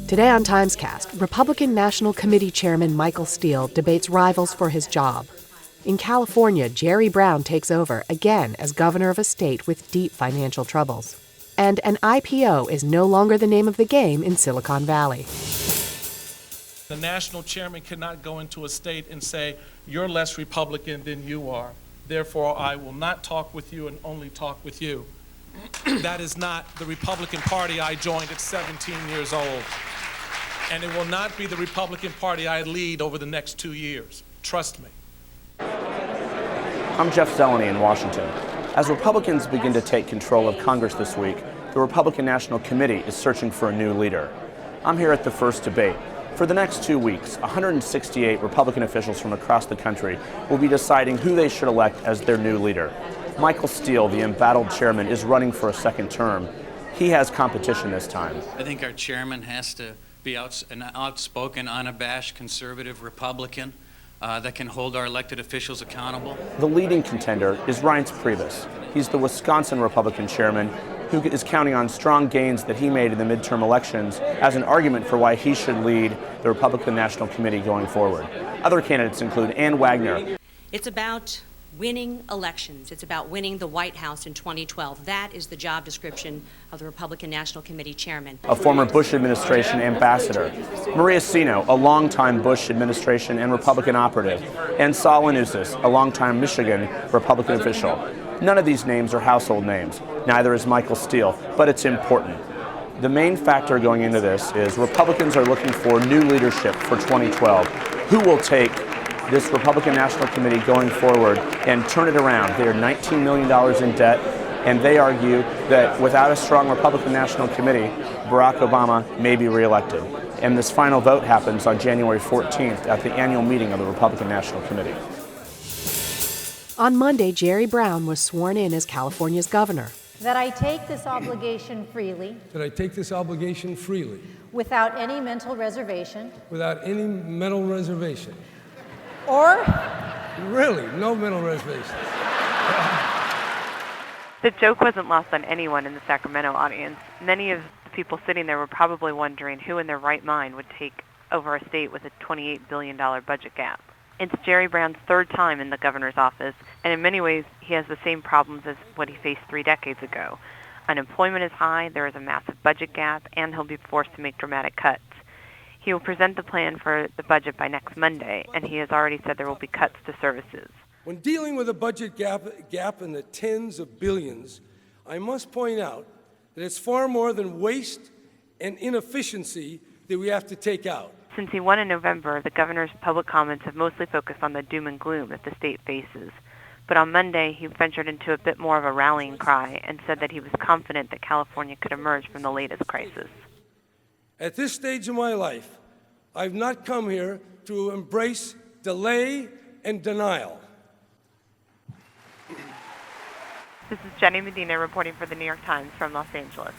Today on TimesCast, Republican National Committee Chairman Michael Steele debates rivals for his job. In California, Jerry Brown takes over again as governor of a state with deep financial troubles. And an IPO is no longer the name of the game in Silicon Valley. The national chairman cannot go into a state and say, you're less Republican than you are. Therefore, I will not talk with you and only talk with you. That is not the Republican Party I joined at 17 years old. And it will not be the Republican Party I lead over the next 2 years. Trust me. I'm Jeff Zeleny in Washington. As Republicans begin to take control of Congress this week, the Republican National Committee is searching for a new leader. I'm here at the first debate. For the next 2 weeks, 168 Republican officials from across the country will be deciding who they should elect as their new leader. Michael Steele, the embattled chairman, is running for a second term. He has competition this time. I think our chairman has to be an outspoken, unabashed conservative Republican that can hold our elected officials accountable. The leading contender is Reince Priebus. He's the Wisconsin Republican chairman who is counting on strong gains that he made in the midterm elections as an argument for why he should lead the Republican National Committee going forward. Other candidates include Ann Wagner. It's about winning elections. It's about winning the White House in 2012. That is the job description of the Republican National Committee chairman. A former Bush administration ambassador. Maria Sino, a longtime Bush administration and Republican operative. And Saul Anusis, a longtime Michigan Republican official. None of these names are household names. Neither is Michael Steele, but it's important. The main factor going into this is Republicans are looking for new leadership for 2012. Who will take this Republican National Committee going forward and turn it around? They are $19 million in debt, and they argue that without a strong Republican National Committee, Barack Obama may be reelected. And this final vote happens on January 14th at the annual meeting of the Republican National Committee. On Monday, Jerry Brown was sworn in as California's governor. That I take this obligation freely. That I take this obligation freely. Without any mental reservation. Without any mental reservation. Or? Really, no mental reservation. The joke wasn't lost on anyone in the Sacramento audience. Many of the people sitting there were probably wondering who in their right mind would take over a state with a $28 billion budget gap. It's Jerry Brown's third time in the governor's office, and in many ways he has the same problems as what he faced 3 decades ago. Unemployment is high, there is a massive budget gap, and he'll be forced to make dramatic cuts. He will present the plan for the budget by next Monday, and he has already said there will be cuts to services. When dealing with a budget gap in the tens of billions, I must point out that it's far more than waste and inefficiency that we have to take out. Since he won in November, the governor's public comments have mostly focused on the doom and gloom that the state faces. But on Monday, he ventured into a bit more of a rallying cry and said that he was confident that California could emerge from the latest crisis. At this stage of my life, I've not come here to embrace delay and denial. This is Jenny Medina reporting for the New York Times from Los Angeles.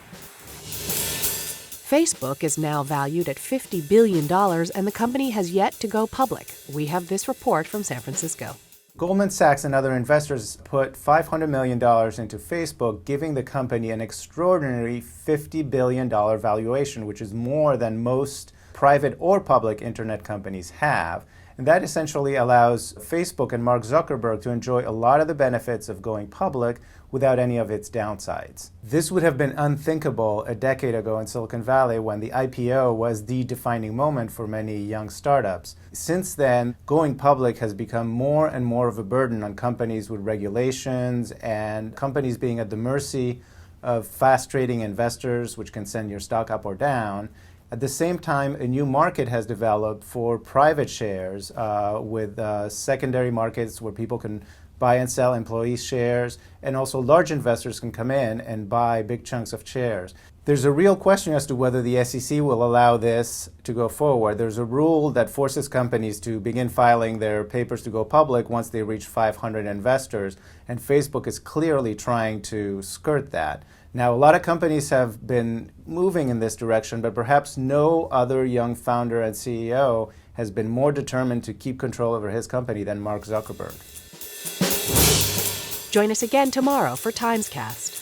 Facebook is now valued at $50 billion, and the company has yet to go public. We have this report from San Francisco. Goldman Sachs and other investors put $500 million into Facebook, giving the company an extraordinary $50 billion valuation, which is more than most private or public internet companies have. And that essentially allows Facebook and Mark Zuckerberg to enjoy a lot of the benefits of going public without any of its downsides. This would have been unthinkable a decade ago in Silicon Valley when the IPO was the defining moment for many young startups. Since then, going public has become more and more of a burden on companies with regulations and companies being at the mercy of fast-trading investors, which can send your stock up or down. At the same time, a new market has developed for private shares with secondary markets where people can buy and sell employee shares, and also large investors can come in and buy big chunks of shares. There's a real question as to whether the SEC will allow this to go forward. There's a rule that forces companies to begin filing their papers to go public once they reach 500 investors, and Facebook is clearly trying to skirt that. Now, a lot of companies have been moving in this direction, but perhaps no other young founder and CEO has been more determined to keep control over his company than Mark Zuckerberg. Join us again tomorrow for TimesCast.